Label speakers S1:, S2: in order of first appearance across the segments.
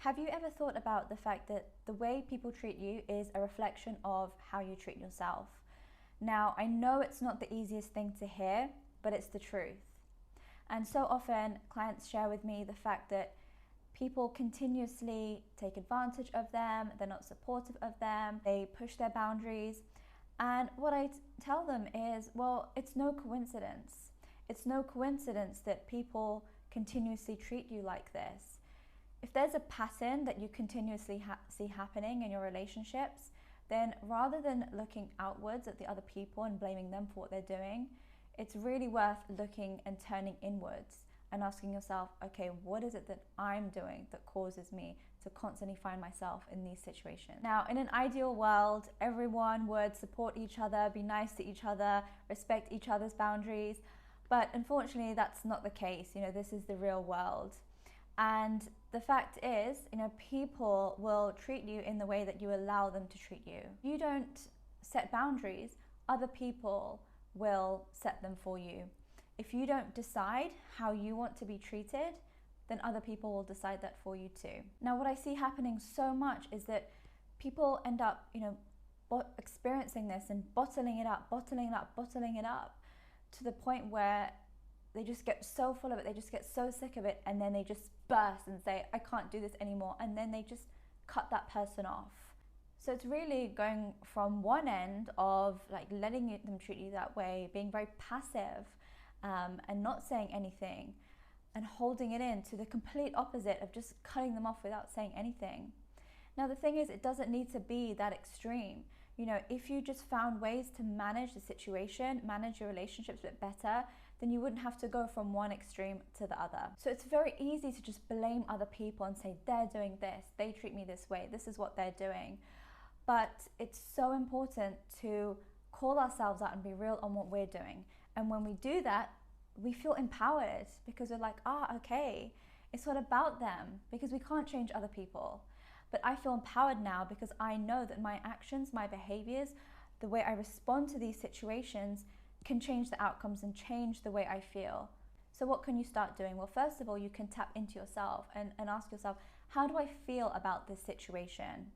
S1: Have you ever thought about the fact that the way people treat you is a reflection of how you treat yourself? Now, I know it's not the easiest thing to hear, but it's the truth. And so often clients share with me the fact that people continuously take advantage of them, they're not supportive of them, they push their boundaries. And what I tell them is, well, it's no coincidence. It's no coincidence that people continuously treat you like this. If there's a pattern that you continuously see happening in your relationships, then rather than looking outwards at the other people and blaming them for what they're doing, it's really worth looking and turning inwards and asking yourself, okay, what is it that I'm doing that causes me to constantly find myself in these situations? Now, in an ideal world, everyone would support each other, be nice to each other, respect each other's boundaries. But unfortunately, that's not the case. This is the real world. And the fact is, people will treat you in the way that you allow them to treat you. If you don't set boundaries, other people will set them for you. If you don't decide how you want to be treated, then other people will decide that for you too. Now, what I see happening so much is that people end up, experiencing this and bottling it up to the point where they just get so full of it, they just get so sick of it, and then they just burst and say, I can't do this anymore, and then they just cut that person off. So it's really going from one end of letting them treat you that way, being very passive and not saying anything and holding it in, to the complete opposite of just cutting them off without saying anything. Now the thing is, it doesn't need to be that extreme. If you just found ways to manage the situation, manage your relationships a bit better, then you wouldn't have to go from one extreme to the other. So it's very easy to just blame other people and say, they're doing this, they treat me this way, this is what they're doing. But it's so important to call ourselves out and be real on what we're doing. And when we do that, we feel empowered because we're like, okay, it's not about them, because we can't change other people. But I feel empowered now because I know that my actions, my behaviors, the way I respond to these situations can change the outcomes and change the way I feel. So what can you start doing? Well, first of all, you can tap into yourself and ask yourself, how do I feel about this situation?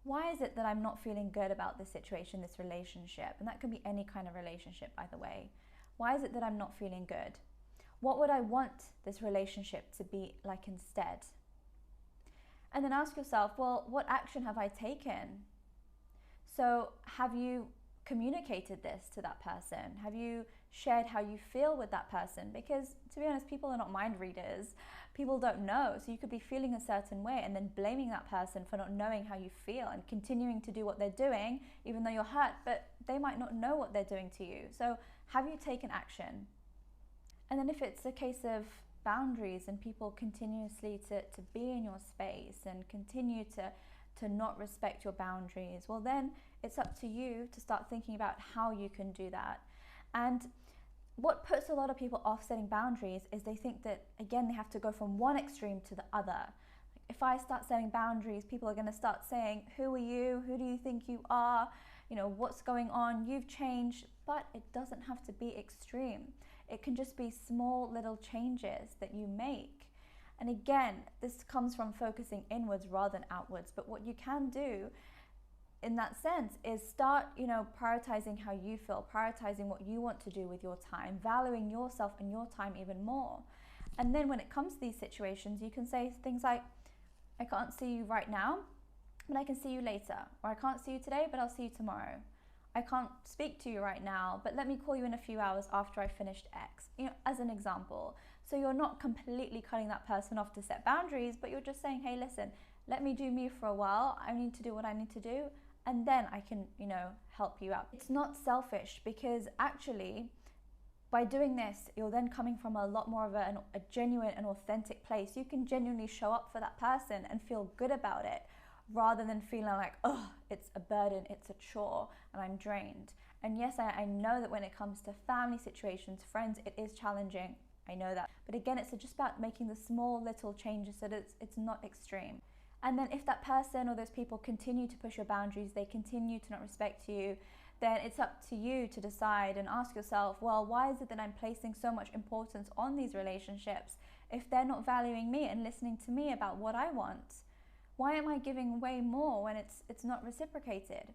S1: Why is it that I'm not feeling good about this situation, this relationship? And that can be any kind of relationship, by the way. Why is it that I'm not feeling good? What would I want this relationship to be like instead? And then ask yourself, well, what action have I taken? So have you communicated this to that person? Have you shared how you feel with that person? Because to be honest, people are not mind readers. People don't know. So you could be feeling a certain way and then blaming that person for not knowing how you feel and continuing to do what they're doing, even though you're hurt, but they might not know what they're doing to you. So have you taken action? And then if it's a case of boundaries and people continuously to be in your space and continue to not respect your boundaries, well then it's up to you to start thinking about how you can do that. And what puts a lot of people off setting boundaries is they think that, again, they have to go from one extreme to the other. If I start setting boundaries, people are going to start saying, who are you? Who do you think you are? What's going on? You've changed. But it doesn't have to be extreme. It can just be small little changes that you make. And again, this comes from focusing inwards rather than outwards. But what you can do in that sense is start, prioritizing how you feel, prioritizing what you want to do with your time, valuing yourself and your time even more. And then when it comes to these situations, you can say things like, I can't see you right now, but I can see you later. Or I can't see you today, but I'll see you tomorrow. I can't speak to you right now, but let me call you in a few hours after I finished X, as an example. So you're not completely cutting that person off to set boundaries, but you're just saying, hey, listen, let me do me for a while. I need to do what I need to do, and then I can, help you out. It's not selfish, because actually, by doing this, you're then coming from a lot more of a genuine and authentic place. You can genuinely show up for that person and feel good about it, rather than feeling like, oh, it's a burden, it's a chore, and I'm drained. And yes, I know that when it comes to family situations, friends, it is challenging. I know that. But again, it's just about making the small little changes so that it's not extreme. And then if that person or those people continue to push your boundaries, they continue to not respect you, then it's up to you to decide and ask yourself, well, why is it that I'm placing so much importance on these relationships if they're not valuing me and listening to me about what I want? Why am I giving way more when it's not reciprocated?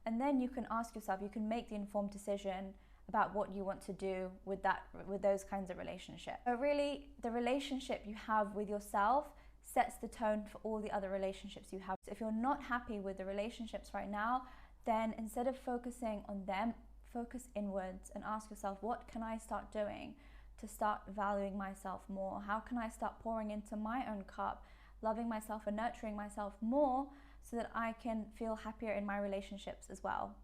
S1: And then you can ask yourself, you can make the informed decision about what you want to do with those kinds of relationships. But really, the relationship you have with yourself sets the tone for all the other relationships you have. So if you're not happy with the relationships right now, then instead of focusing on them, focus inwards and ask yourself, what can I start doing to start valuing myself more? How can I start pouring into my own cup, loving myself and nurturing myself more, so that I can feel happier in my relationships as well?